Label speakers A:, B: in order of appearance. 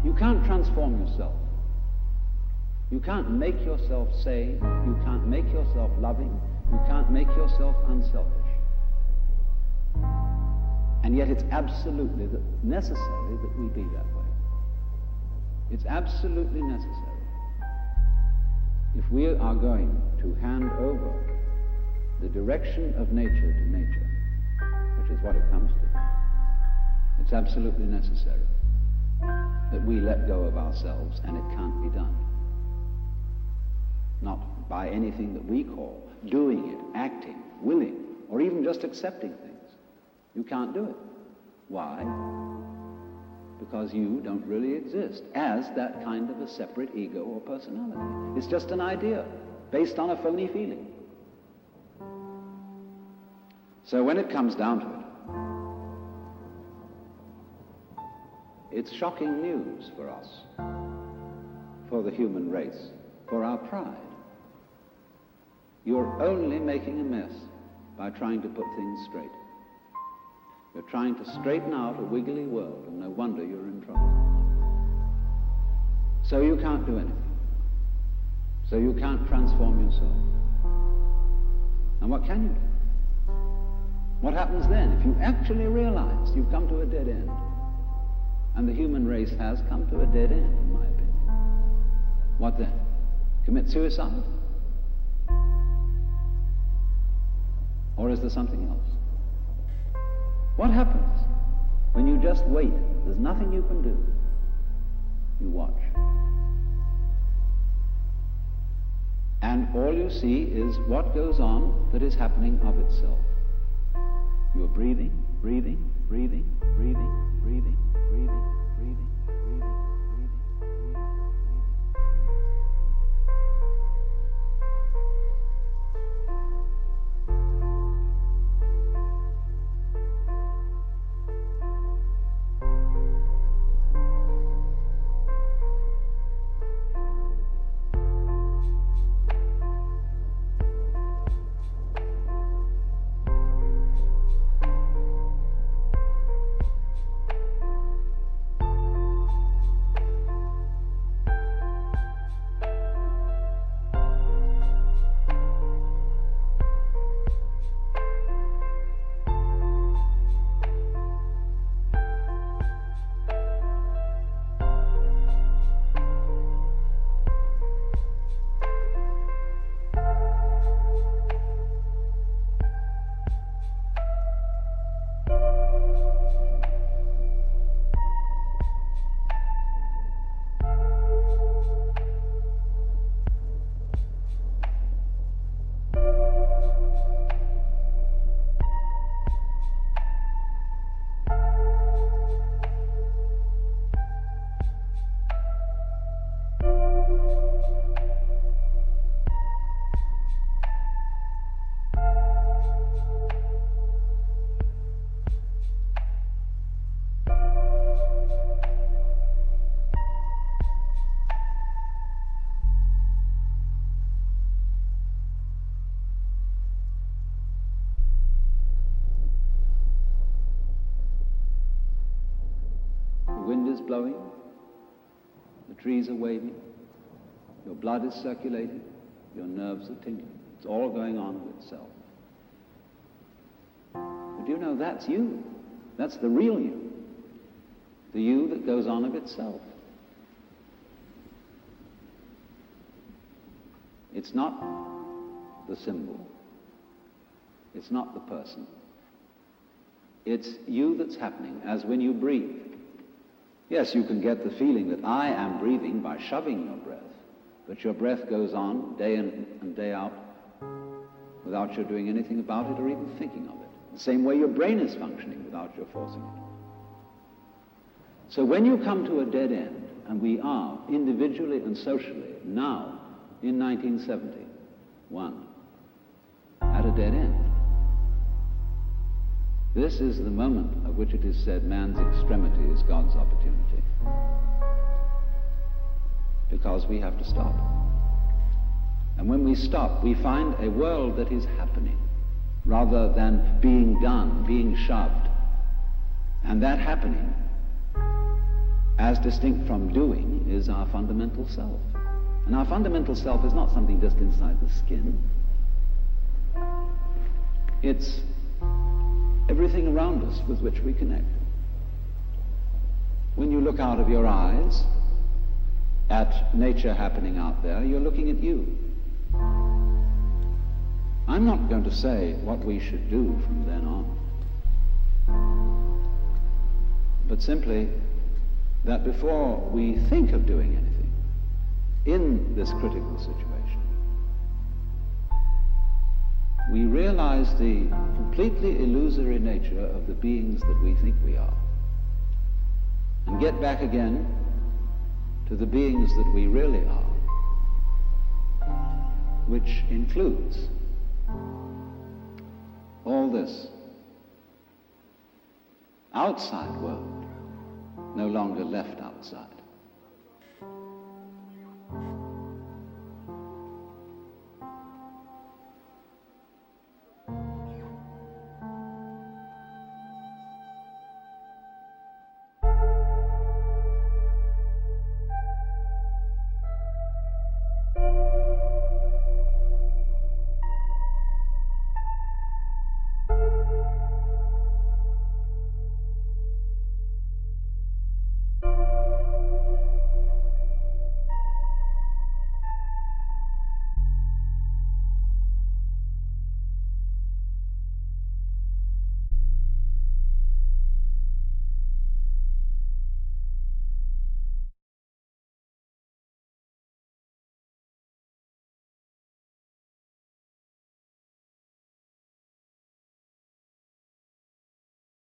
A: You can't transform yourself. You can't make yourself sane. You can't make yourself loving. You can't make yourself unselfish. And yet it's absolutely necessary that we be that way. It's absolutely necessary. If we are going to hand over the direction of nature to nature, which is what it comes to, it's absolutely necessary that we let go of ourselves, and it can't be done. Not by anything that we call doing it, acting, willing, or even just accepting things. You can't do it. Why? Because you don't really exist as that kind of a separate ego or personality. It's just an idea based on a phony feeling. So when it comes down to it, it's shocking news for us, for the human race, for our pride. You're only making a mess by trying to put things straight. You're trying to straighten out a wiggly world, and no wonder you're in trouble. So you can't do anything. So you can't transform yourself. And what can you do? What happens then if you actually realize you've come to a dead end? And the human race has come to a dead end, in my opinion. What then? Commit suicide? Or is there something else? What happens when you just wait? There's nothing you can do. You watch. And all you see is what goes on that is happening of itself. You're breathing, breathing, breathing, breathing, breathing, breathing, breathing, breathing, breathing, breathing. Blowing, the trees are waving, your blood is circulating, your nerves are tingling. It's all going on of itself. But you know, that's you. That's the real you. The you that goes on of itself. It's not the symbol. It's not the person. It's you that's happening, as when you breathe. Yes, you can get the feeling that I am breathing by shoving your breath, but your breath goes on day in and day out without your doing anything about it or even thinking of it. The same way your brain is functioning without your forcing it. So when you come to a dead end, and we are individually and socially now in 1971 at a dead end, this is the moment of which it is said man's extremity is God's opportunity. Because we have to stop. And when we stop, we find a world that is happening rather than being done, being shoved. And that happening, as distinct from doing, is our fundamental self. And our fundamental self is not something just inside the skin. It's everything around us with which we connect. When you look out of your eyes at nature happening out there, you're looking at you. I'm not going to say what we should do from then on, but simply that before we think of doing anything in this critical situation, we realize the completely illusory nature of the beings that we think we are, and get back again to the beings that we really are, which includes all this outside world, no longer left outside.